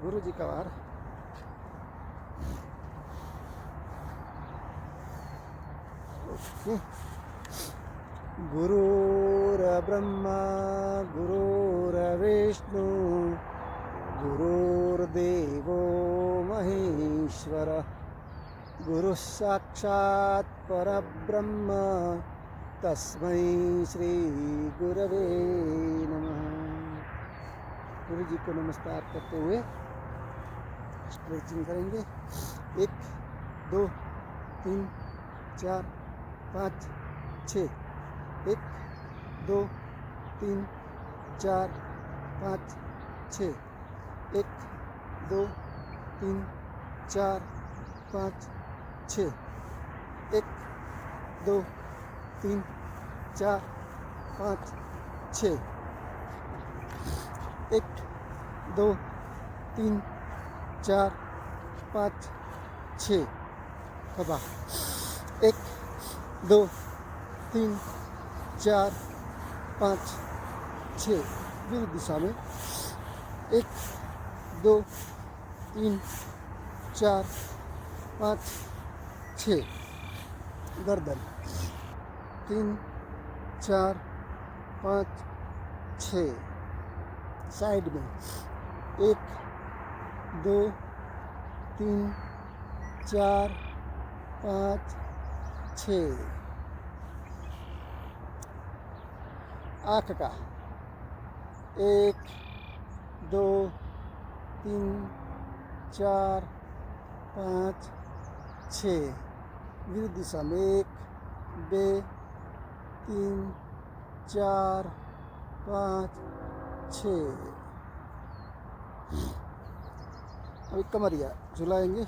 गुरु जी का वार। गुरुर्ब्रह्मा गुरुर्विष्णु गुरुर्देवो महेश्वर गुरुः साक्षात् परब्रह्म तस्मै श्री गुरवे नमः। गुरु जी को नमस्कार करते हुए स्ट्रेचिंग करेंगे। 1 2 3 4 5 6। 1 2 3 4 5 6। 1 2 3 4 5 6। 1 2 3 4 5 6। 1 2 3 4 5 6। खभा 1 2 3 4 5 6। विरुद्ध दिशा में 1 2 3 4 5 6। गर्दन 3 4 5 6। साइड में 1 2 3 4 5 6। आँख का 1 2 3 4 5 6। विरुद्ध दिशा में 1 2 3 4 5 6। अभी कमरिया झुलाएंगे।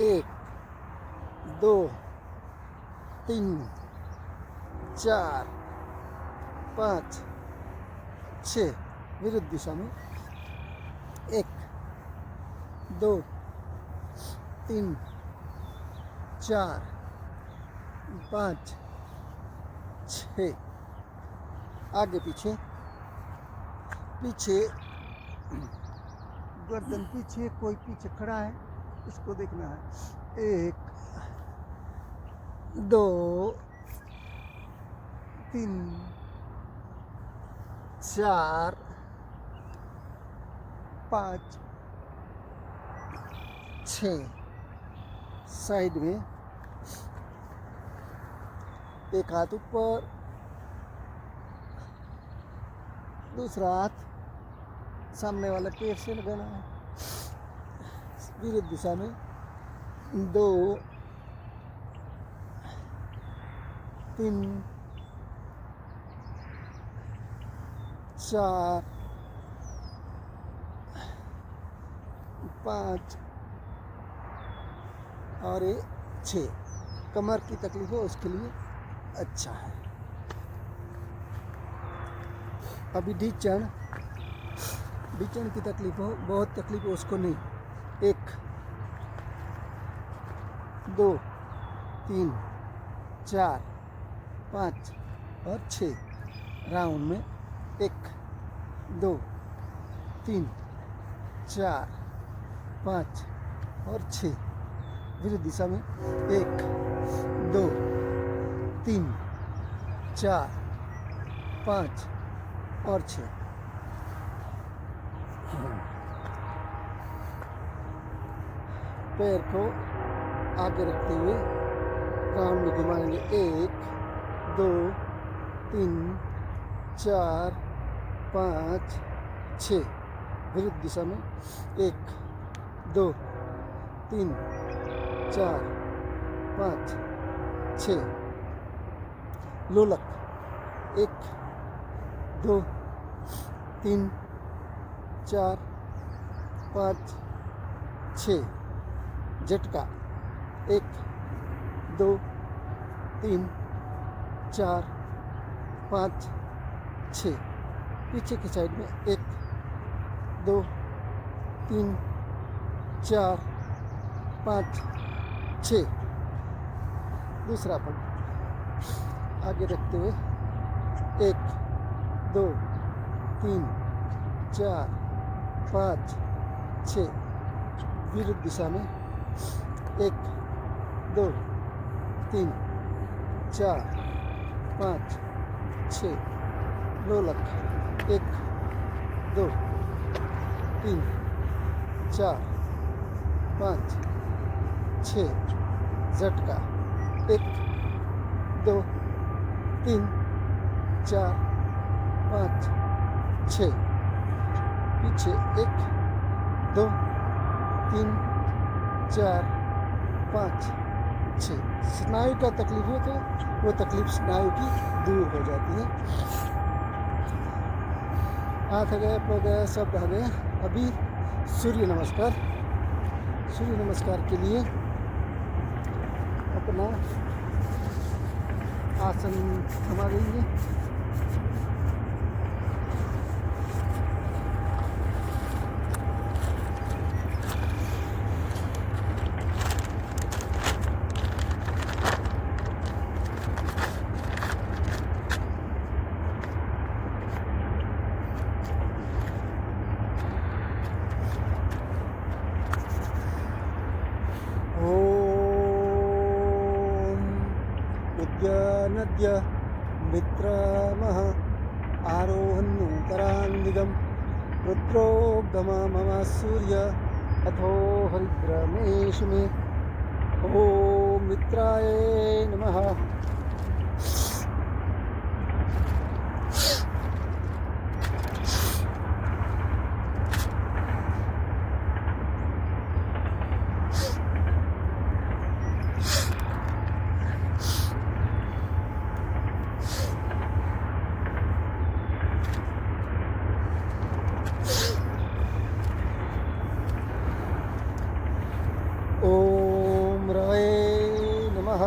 1 2 3 4 5 6। विरुद्ध दिशा में 1 2 3 4 5 6। आगे पीछे पीछे गर्दन पीछे, कोई पीछे खड़ा है इसको देखना है। 1 2 3 4 5 6। साइड में एक हाथ ऊपर, दूसरा हाथ सामने वाले पैर से लगाना है। विरुद्ध दिशा में 2 3 4 5 और 6। कमर की तकलीफ हो उसके लिए अच्छा है। अभी ढीचण की तकलीफ हो, बहुत तकलीफ हो उसको नहीं। 1 2 3 4 5 और 6। राउंड में 1 2 3 4 5 और 6। विरुद्ध दिशा में 1 2 3 4 5 और 6। पैर को आगे रखते हुए राउंड में घुमाएंगे। 1 2 3 4 5 6। विरुद्ध दिशा में 1 2 3 4 5 6। लोलक 1 2 3 4 5 6। झटका 1 2 3 4 5 6। पीछे की साइड में 1 2 3 4 5 6। दूसरा पग आगे रखते हुए 1 2 3 4 5 6 विरुद्ध दिशा में 1 2 3 4 5 6 ढोलक 1 2 3 4 5 6 झटका 1 2 3 4 5 6 पीछे 1 2 3 4 5 6 स्नायु का तकलीफ हो तो वो तकलीफ स्नायु की दूर हो जाती है। हाथ आ गया, पैर गया, सब आ गया। अभी सूर्य नमस्कार। सूर्य नमस्कार के लिए अपना आसन थमा देंगे। नद्य मित्रमः आरोहन्नुतरान्दिगं रुद्रो गम मम सूर्य अथो हरिद्रमेषु मे। ॐ मित्राय नमः। ओम रवे नमः।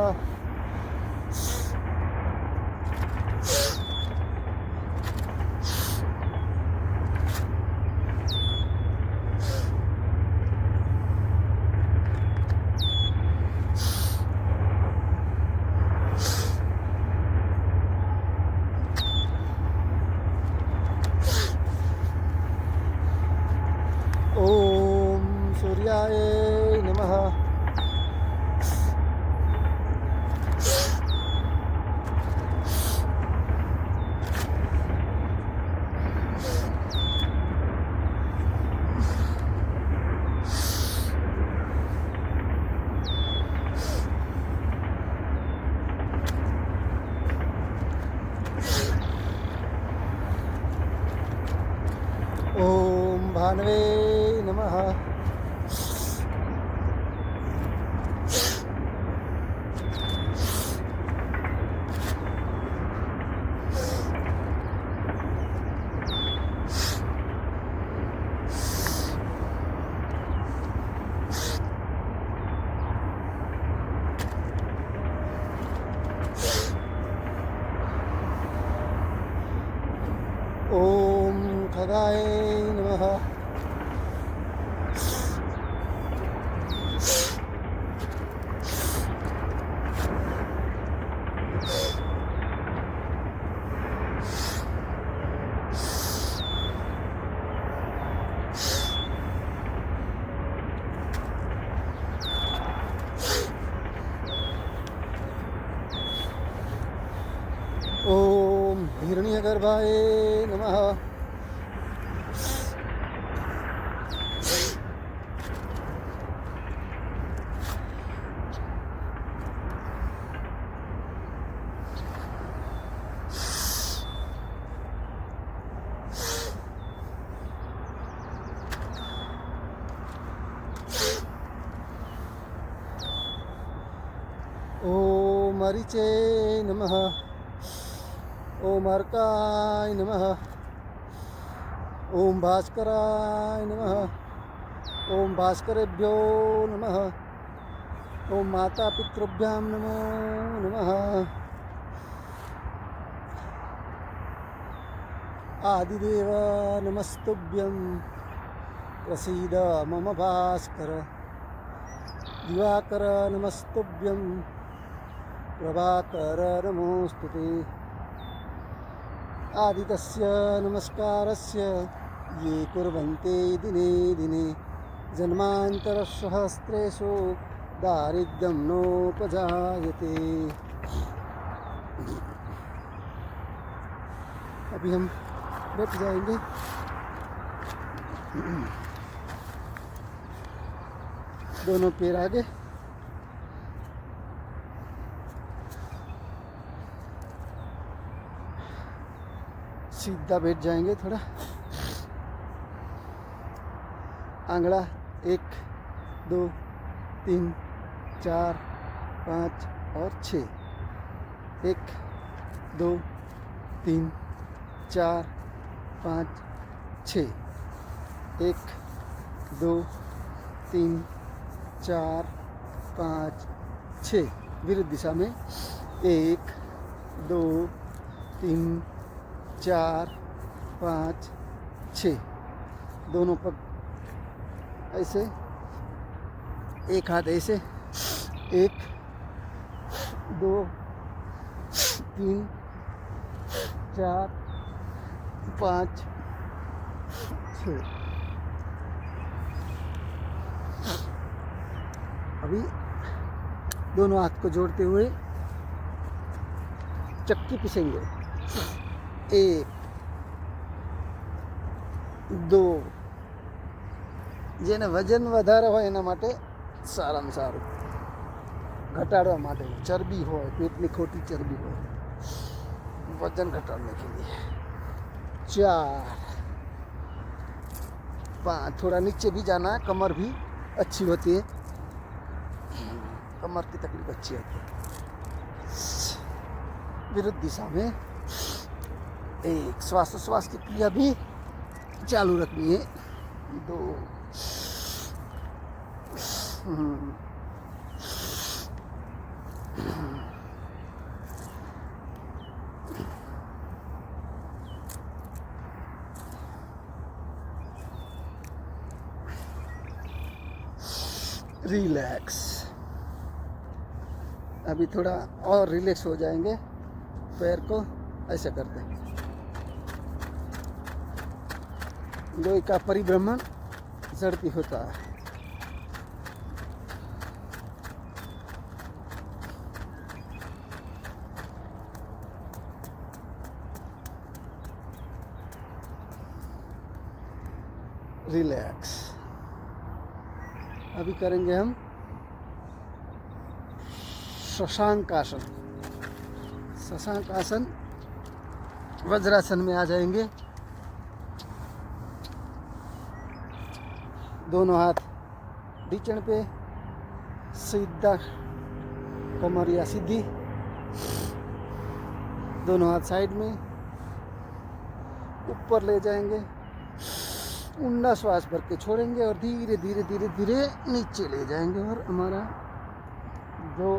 ओम सूर्याय नमः। ओम भानवे नमः। ओम खगाय नमः। ओम हिरण्यगर्भाय नमः। ओम मरीचे नमः। ओम अर्काय नमः। ओम भास्कराय नमः। ओम भास्करेभ्यो नमः। ओम माता पितृभ्यां नमो नमः। आदिदेव नमस्तुभ्यं प्रसीद मम भास्कर। दिवाकर नमस्तुभ्यं प्रभाकर नमोस्तुते। आदितस्य नमस्कारस्य ये कुर्वन्ते दिने दिने जन्मान्तरसहस्रेषु दारिद्र्यं नोपजायते। अभी हम बैठ जाएंगे। दोनों पैर आगे, सीधा बैठ जाएंगे। थोड़ा आंगड़ा 1 2 3 4 5 और 6। 1 2 3 4 5 6। 1 2 3 4 5 6। विरुद्ध दिशा में 1 2 3 4 5 6। दोनों पग ऐसे, एक हाथ ऐसे, 1 2 3 4 5 6। अभी दोनों हाथ को जोड़ते हुए चक्की पीसेंगे। 1 2। જેને વજન વધારે હોય એના માટે સારામાં સારું, ઘટાડવા માટે ચરબી હોય, પેટની ખોટી ચરબી હોય, वजन घटाने के लिए। 4 5। थोड़ा नीचे भी जाना है, कमर भी अच्छी होती है, कमर की तकलीफ अच्छी होती है। विरुद्ध दिशा में 1। श्वासोश्वास की क्रिया भी चालू रखनी है। 2 रिलैक्स। अभी थोड़ा और रिलैक्स हो जाएंगे। पैर को ऐसे करते हैं। लोहे का परिभ्रमण झड़पी होता है। रिलैक्स। अभी करेंगे हम शशांक आसन। शशांक आसन, वज्रासन में आ जाएंगे। दोनों हाथ ढीचण पे, सीधा कमर या सीधी, दोनों हाथ साइड में, ऊपर ले जाएंगे। ऊंडा श्वास भर के छोड़ेंगे और धीरे धीरे धीरे धीरे नीचे ले जाएंगे और हमारा जो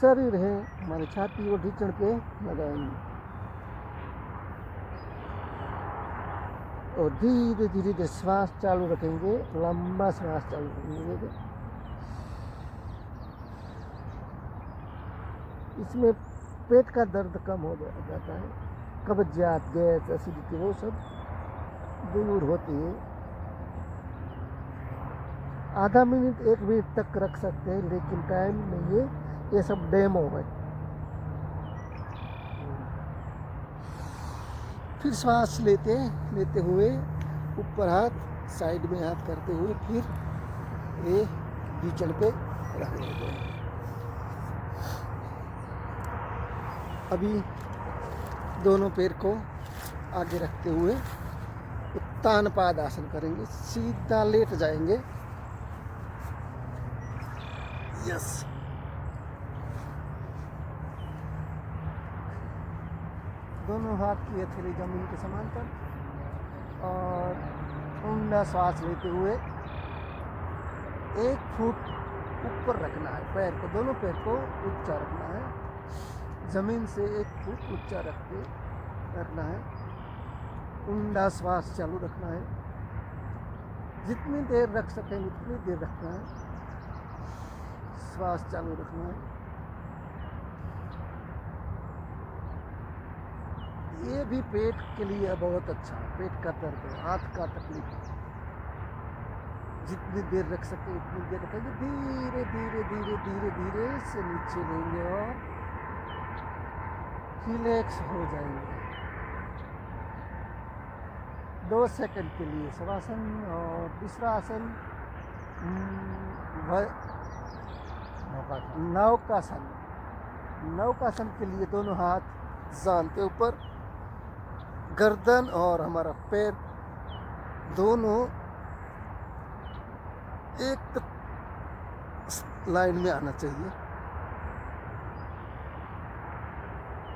शरीर है हमारी छाती और ढीचण पे लगाएंगे और धीरे धीरे श्वास चालू रखेंगे। लंबा श्वास चालू रखेंगे। इसमें पेट का दर्द कम हो जाता है, कब्जियत, गैस, एसिडिटी वो सब दूर होती है। आधा मिनट 1 मिनट तक रख सकते हैं, लेकिन टाइम नहीं है, ये सब डेमो है। फिर श्वास लेते हुए ऊपर हाथ, साइड में हाथ करते हुए फिर ये ढीचण पे रख लेते हैं। अभी दोनों पैर को आगे रखते हुए उत्तान पाद आसन करेंगे। सीधा लेट जाएंगे। यस। दोनों हाथ की हथेली जमीन के समांतर और ऊंडा श्वास लेते हुए 1 फुट ऊपर रखना है। पैर को, दोनों पैर को ऊंचा रखना है, जमीन से 1 फुट ऊंचा रख के करना है। ऊंडा श्वास चालू रखना है। जितनी देर रख सकें उतनी देर रखना है। श्वास चालू रखना है। ये भी पेट के लिए बहुत अच्छा है। पेट का दर्द है, हाथ का तकलीफ, जितनी देर रख सके उतनी देर रखेंगे। धीरे धीरे धीरे धीरे धीरे से नीचे लेंगे और रिलैक्स हो जाएंगे। 2 सेकंड के लिए शवासन। और दूसरा आसन नौकासन। नौकासन के लिए दोनों हाथ जान के ऊपर, गर्दन और हमारा पैर दोनों एक लाइन में आना चाहिए।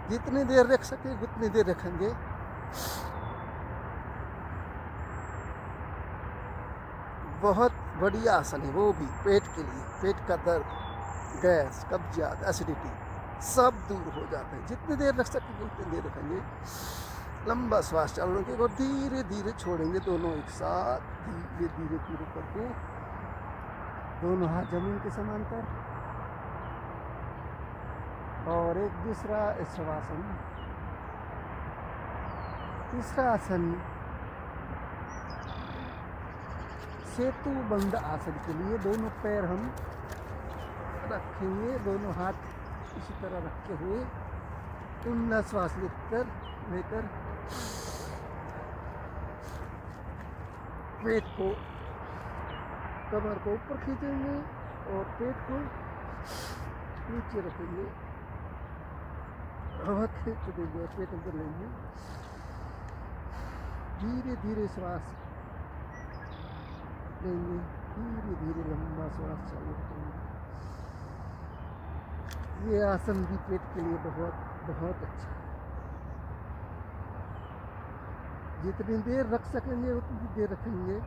जितनी देर रख सके उतनी देर रखेंगे। बहुत बढ़िया आसन है वो भी पेट के लिए। पेट का दर्द, गैस, कब्जियत, एसिडिटी सब दूर हो जाते हैं। जितनी देर रख सकेंगे उतनी देर रखेंगे। लंबा श्वास चालू रखेंगे और धीरे धीरे छोड़ेंगे दोनों एक साथ। धीरे धीरे धीरे करके दोनों हाथ जमीन के समांतर और एक दूसरा शवासन। तीसरा आसन सेतु बंद आसन के लिए दोनों पैर हम रखेंगे, दोनों हाथ इसी तरह रखे हुए ऊंडा श्वास लेकर पेट को, कमर को ऊपर खींचेंगे और पेट को नीचे रखेंगे। हवा खींच देंगे और पेट अंदर लेंगे। धीरे धीरे श्वास लेंगे, धीरे धीरे लंबा श्वास चालू रखेंगे। ये आसन भी पेट के लिए बहुत बहुत अच्छा है। जितनी देर रख सकेंगे उतनी देर रखेंगे।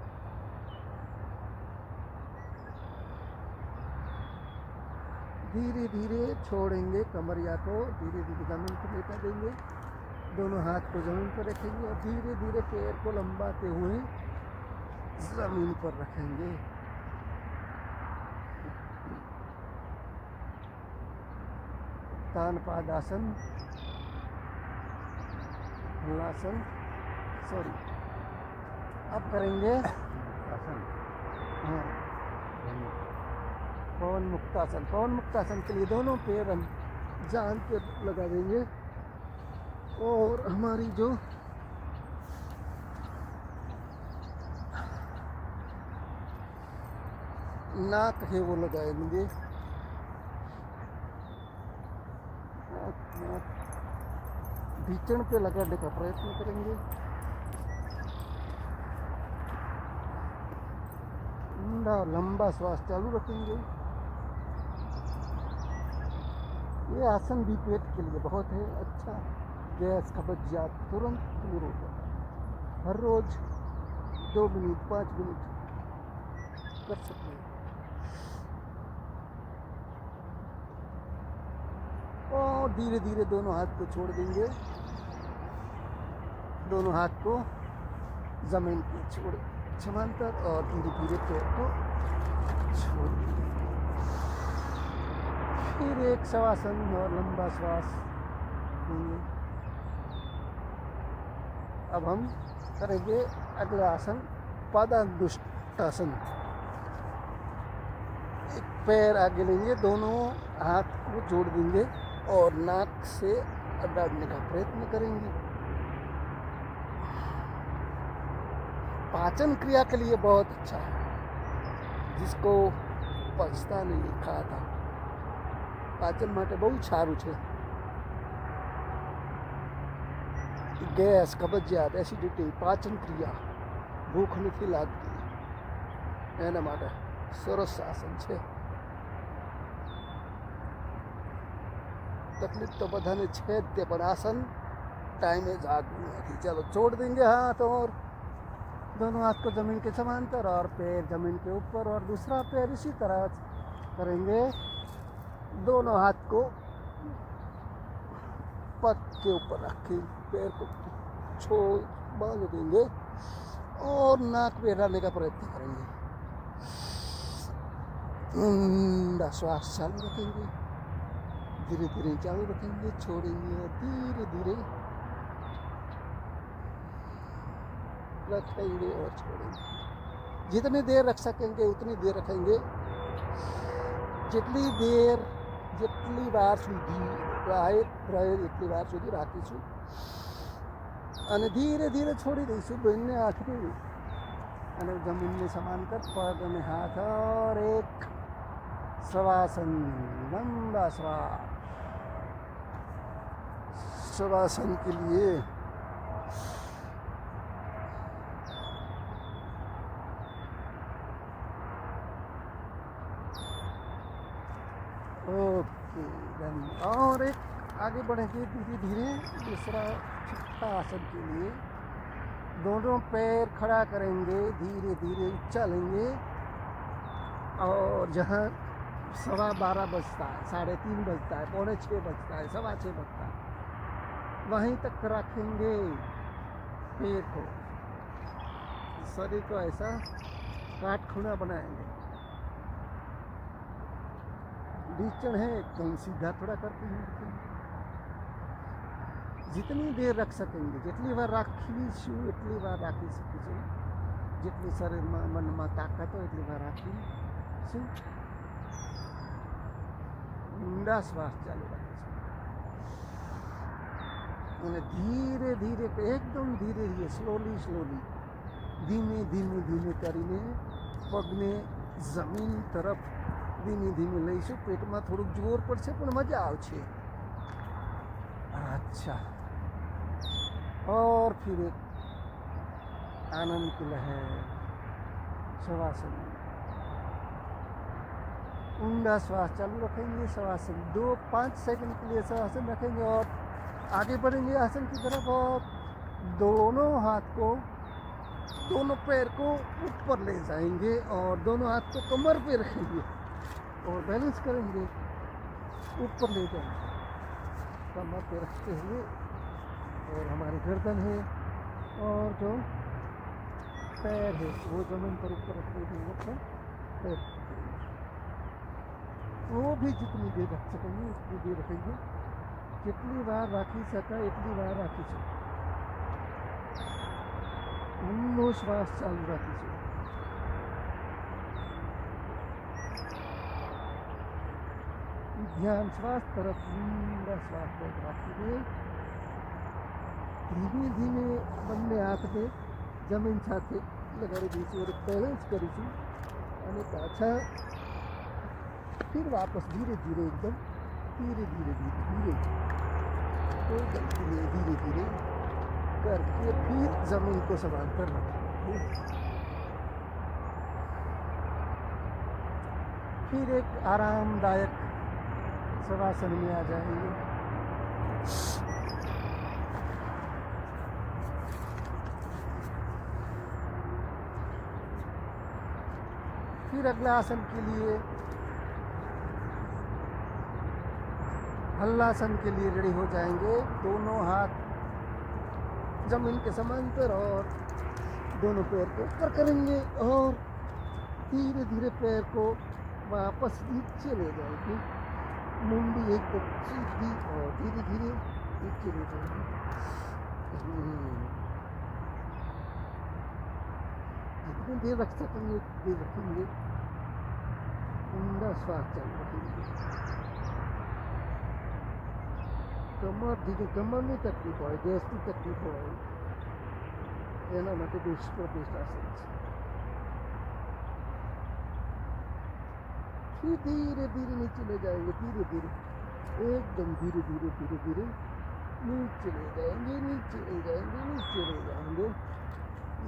धीरे धीरे छोड़ेंगे कमरिया को, धीरे धीरे जमीन पर लेटा देंगे। दोनों हाथ को जमीन पर रखेंगे और धीरे धीरे पैर को लंबाते हुए जमीन पर रखेंगे। तानपाद आसन, हलासन, सॉरी अब करेंगे हाँ पवन मुक्तासन। पवन मुक्तासन के लिए दोनों पैर हम जान पे लगा देंगे और हमारी जो नाक है वो लगाएंगे। भीचण पे लगाने का प्रयत्न करेंगे। लंबा श्वास चालू रखेंगे। ये आसन भी पेट के लिए बहुत है अच्छा। गैस, कब्जियत तुरंत दूर हो जाता है। हर रोज 2 मिनट 5 मिनट कर सकते हैं। और धीरे धीरे दोनों हाथ को छोड़ देंगे। दोनों हाथ को जमीन पे छोड़ समांतर और धीरे धीरे पैर को छोड़ देंगे। फिर एक शवासन और लंबा श्वास लेंगे। अब हम करेंगे अगला आसन पादांगुष्ठासन। एक पैर आगे लेंगे, दोनों हाथ को जोड़ देंगे और नाक से अडाड़ने का प्रयत्न करेंगे। पाचन क्रिया के लिए बहुत अच्छा है। जिसको पचता नहीं खाता पाचन માટે બહુ સારું છે। ગેસ, કબજિયાત, એસિડિટી, પાચન ક્રિયા, ભૂખ નથી લાગતી એના માટે સરસ આસન છે। तकलीफ तो बधाने छे ज पर आसन टाइम जागू नहीं। चलो छोड़ देंगे हाथ और दोनों हाथ को जमीन के समांतर और पैर जमीन के ऊपर और दूसरा पैर इसी तरह करेंगे। दोनों हाथ को पग के ऊपर रखें, पैर को छोड़ बांध देंगे और नाक पे डालने का प्रयत्न करेंगे। ऊंडा श्वास चालू रखेंगे, धीरे धीरे चालू रखेंगे, छोड़ेंगे और धीरे धीरे रखेंगे और छोड़ेंगे। जितनी देर रख सकेंगे उतनी देर रखेंगे। જેટલી વાર સુધી રહે એટલી વાર સુધી રાખીશું અને ધીરે ધીરે છોડી દઈશું બંને હાથને અને જમીનને સમાંતર પગ અને હાથ और एक शवासन लंबा शवासन के लिए ओके डन। और एक आगे बढ़ेंगे धीरे धीरे दूसरा छठा आसन के लिए दोनों पैर खड़ा करेंगे, धीरे धीरे चलेंगे और जहाँ 12:15 बजता है, 3:30 बजता है, 5:45 बजता है, 6:15 बजता है, वहीं तक रखेंगे पैर को, शरीर को ऐसा काटखूना बनाएंगे। बीचण है एकदम सीधा थोड़ा करके जितनी देर रख सकेंगे, જેટલી વાર રાખીશું એટલી વાર રાખી શકીશું, જેટલી શરીરમાં મનમાં તાકાત હોય એટલી વાર રાખીશું। ઊંડા શ્વાસ ચાલુ રાખીશું અને ધીરે ધીરે એકદમ ધીરે ધીરે સ્લોલી ધીમે ધીમે ધીમે કરીને પગને જમીન તરફ ધીમે ધીમે લઈશું। પેટમાં થોડુંક જોર પડશે પણ મજા આવશે। अच्छा, और फिर एक आनंद की लहर शवासन, ऊंडा श्वास चालू रखेंगे। शवासन 2-5 सेकंड के लिए शवासन रखेंगे और आगे बढ़ेंगे आसन की तरफ और दोनों हाथ को, दोनों पैर को ऊपर ले जाएंगे और दोनों हाथ को कमर पे रखेंगे और बैलेंस करेंगे, ऊपर ले जाएंगे कमर पे रखते हुए। और हमारी गर्दन है और जो पैर है वो जमीन पर ऊपर रखते हुए पैर, वो भी जितनी देर रख सकेंगे उतनी देर रखेंगे। जितनी बार राखी सका इतनी बार राखी सका। ઊંડો શ્વાસ ચાલુ રાખીશું। ध्यान श्वास तरफ ઊંડા શ્વાસ રાખીને ધીમે ધીમે બંને હાથને જમીન સાથે લગાડી દઈશું और બેલેન્સ કરીશું અને પાછા फिर वापस धीरे धीरे एकदम धीरे धीरे कोई गलती नहीं, धीरे धीरे करके फिर जमीन को समांतर रखेंगे। फिर एक आरामदायक शवासन में आ जाएंगे। फिर अगला आसन के लिए हल्लासन के लिए रेडी हो जाएंगे। दोनों हाथ जमीन के समांतर और दोनों पैर को ऊपर करेंगे और धीरे धीरे पैर को वापस नीचे ले जाएंगे। मुंडी एकदम सीधी और धीरे धीरे नीचे ले जाएंगे। जितनी देर रख सकेंगे उतनी देर रखेंगे। ऊंडा श्वास चालू रखेंगे। कमर में तकलीफ हो, गैस की तकलीफ हो, एना માટે બેસ્ટ આસન છે। फिर धीरे धीरे नीचे ले जाएंगे, धीरे धीरे एकदम धीरे धीरे नीचे ले जाएंगे, नीचे ले जाएंगे।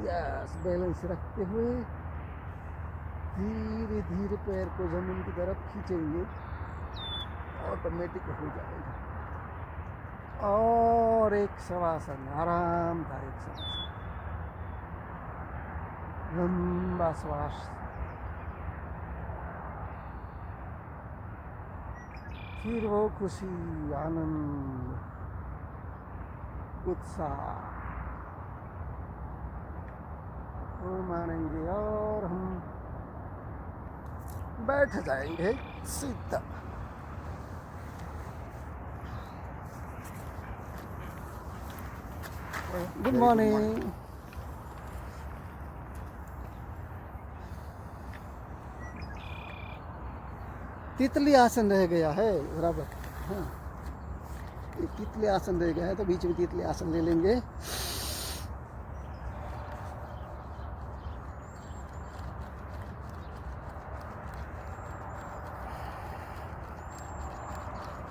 यस, बैलेंस रखते हुए धीरे धीरे पैर को जमीन की तरफ खींचेंगे, ऑटोमेटिक हो जाएगा। और एक शवासन, आरामदायक शवासन, लंबा श्वास, फिर वो खुशी, आनंद, उत्साह वो मानेंगे और हम बैठ जाएंगे सीधा। Good morning. तितली आसन रह गया है बराबर। हाँ, ये तितली आसन रह गया है तो बीच में तितली आसन ले लेंगे।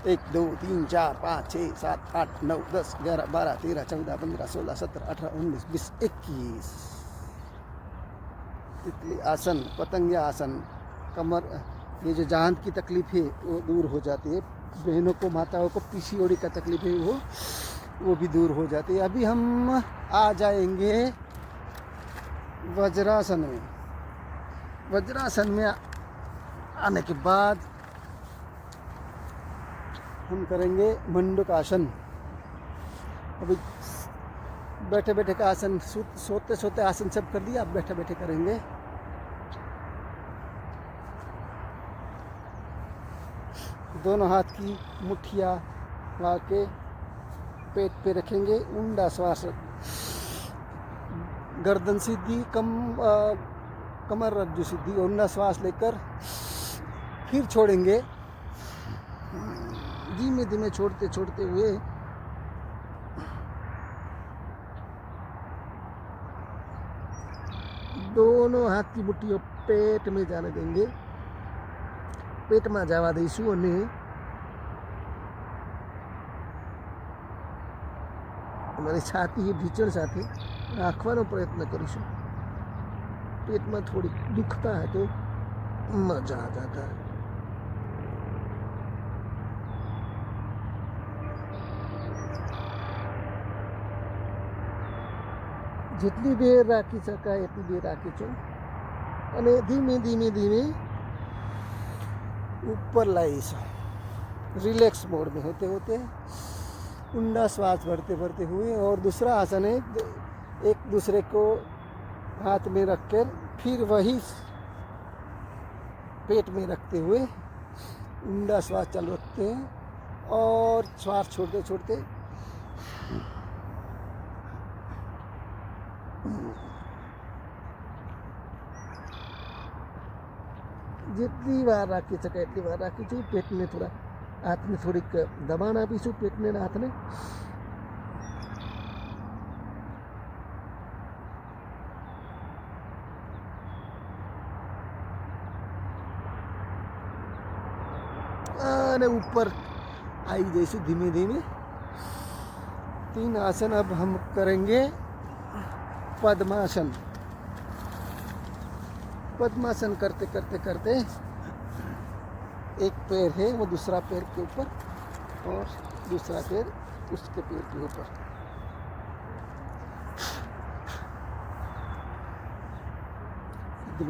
एक, दो, तीन, चार, 5, 6, 7, 8, 9, 10, 11, 12, 13, 14, 15, 16, 17, 18, 19, 20, 21। तितली आसन, पतंगिया आसन। कमर, ये जो जांघ की तकलीफ है वो दूर हो जाती है। बहनों को, माताओं को पीसीओडी का तकलीफ है वो भी दूर हो जाती है। अभी हम आ जाएंगे वज्रासन में। वज्रासन में आने के बाद हम करेंगे मंडूक आसन। अभी बैठे बैठे का आसन, सोते सोते आसन सब कर दिया, अब बैठे बैठे करेंगे। दोनों हाथ की मुट्ठियाँ ला के पेट पे रखेंगे। उंडा श्वास, गर्दन सीधी, कमर रज्जु सीधी। उंडा श्वास लेकर फिर छोड़ेंगे, धीमे धीमे छोड़ते छोड़ते हुए दोनों हाथ की मुट्ठियों पेट में जाने देंगे। पेट में जवा दईशु અને हमारी छाती ढीचण साथे રાખવાનો प्रयत्न करीशु। पेट में थोड़ी दुखता है तो मजा आ जाता है। જેટલી દેર રાખી શકાય એટલી દેર રાખીશું અને ધીમે ધીમે ધીમે ऊपर लाइए। रिलैक्स मोड में होते होते ऊंडा श्वास भरते भरते हुए। और दूसरा आसन है, एक दूसरे को हाथ में रखकर फिर वही पेट में रखते हुए ऊंडा श्वास चालू रखते हैं और श्वास छोड़ते छोड़ते जितनी बार राखी सके એટલી વાર રાખીશું। પેટને થોડા, હાથને થોડીક દબાણ આપીશું પેટને ને હાથને। અને ઉપર આવી જઈશું ધીમે ધીમે। 3 आसन अब हम करेंगे। पद्मासन। पद्मासन करते करते करते एक पैर है वो दूसरा पैर के ऊपर और दूसरा पैर उसके पैर के ऊपर।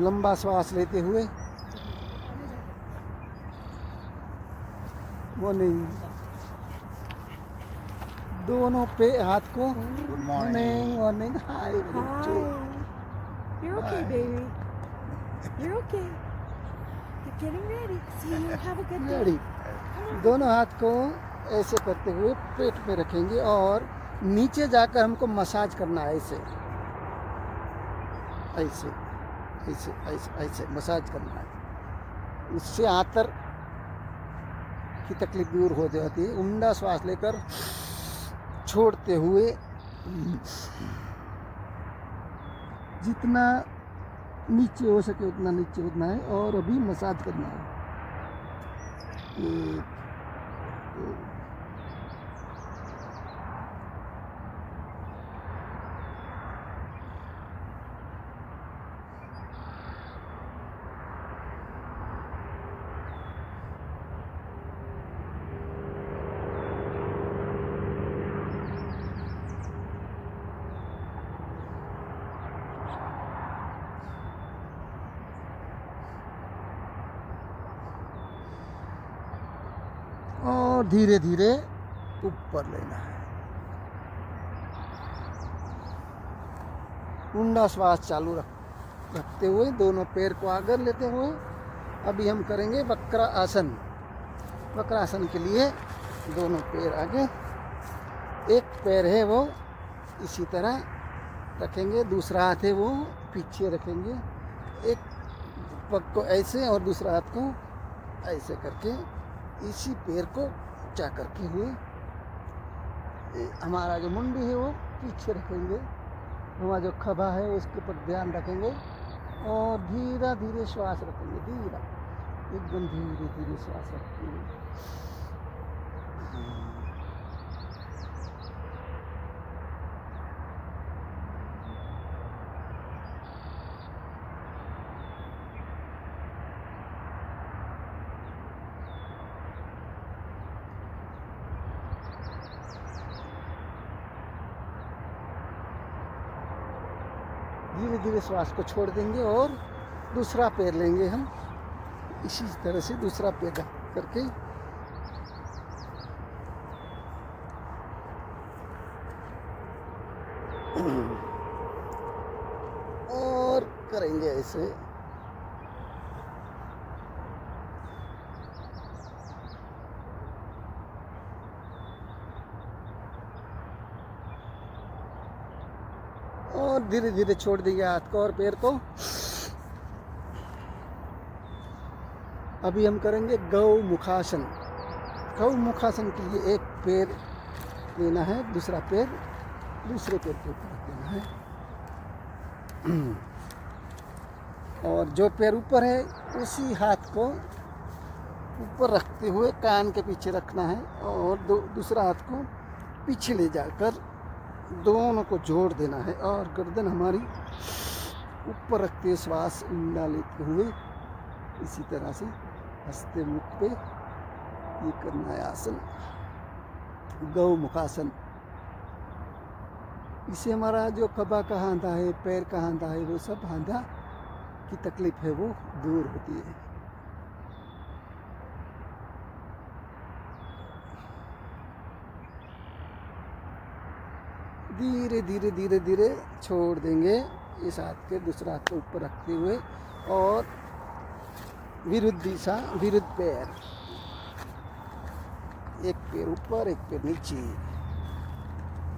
लंबा श्वास लेते हुए, वो नहीं, दोनों पे हाथ को morning hi. You're okay, baby. You're okay. You're getting ready. See you. Have a good day. Ready. दोनों हाथ को ऐसे करते हुए पेट में रखेंगे और नीचे जाकर हमको मसाज करना है। ऐसे ऐसे ऐसे ऐसे ऐसे मसाज करना है। उससे आंतर की तकलीफ दूर हो जाती है। ऊंडा श्वास लेकर छोड़ते हुए जितना नीचे हो सके उतना नीचे उतना है और अभी मसाज करना है। और धीरे धीरे ऊपर लेना है। ऊंडा श्वास चालू रखते हुए दोनों पैर को आगे लेते हुए अभी हम करेंगे वक्र आसन। वक्र आसन के लिए दोनों पैर आगे, एक पैर है वो इसी तरह रखेंगे, दूसरा हाथ है वो पीछे रखेंगे। एक पग को ऐसे और दूसरा हाथ को ऐसे करके इसी पैर को ऊंचा करके हुए हमारा जो मुंडी है वो पीछे रखेंगे, हमारा जो खभा है उसके ऊपर ध्यान रखेंगे और धीरे धीरे श्वास रखेंगे, धीरा एकदम धीरे धीरे श्वास रखेंगे। धीरे धीरे श्वास को छोड़ देंगे और दूसरा पैर लेंगे हम इसी तरह से, दूसरा पैर करके और करेंगे ऐसे। और धीरे धीरे छोड़ देंगे हाथ को और पैर को। अभी हम करेंगे गौ मुखासन। गौ मुखासन के लिए एक पैर लेना है, दूसरा पैर दूसरे पैर के ऊपर देना है और जो पैर ऊपर है उसी हाथ को ऊपर रखते हुए कान के पीछे रखना है और दूसरा हाथ को पीछे ले जाकर दोनों को जोड़ देना है और गर्दन हमारी ऊपर रखते हुए श्वास ऊंडा लेते हुए इसी तरह से हंसते मुख पे ये करना है आसन, गौ मुखासन। इससे हमारा जो खभा का हांधा है, पैर का हांधा है, वो सब हांधा की तकलीफ है वो दूर होती है। धीरे धीरे धीरे धीरे छोड़ देंगे इस हाथ के, दूसरा हाथ को ऊपर रखते हुए और विरुद्ध दिशा, विरुद्ध पैर, एक पैर ऊपर एक पैर नीचे।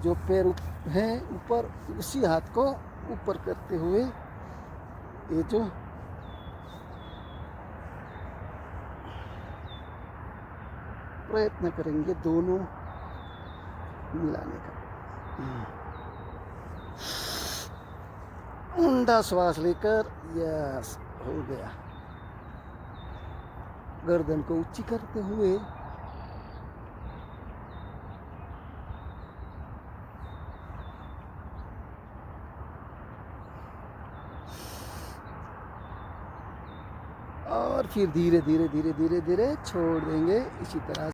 जो पैर है ऊपर उसी हाथ को ऊपर करते हुए ये जो प्रयत्न करेंगे दोनों मिलाने का। ऊंडा श्वास लेकर, यस, हो गया। गर्दन को ऊंची करते हुए और फिर धीरे धीरे धीरे धीरे धीरे छोड़ देंगे इसी तरह।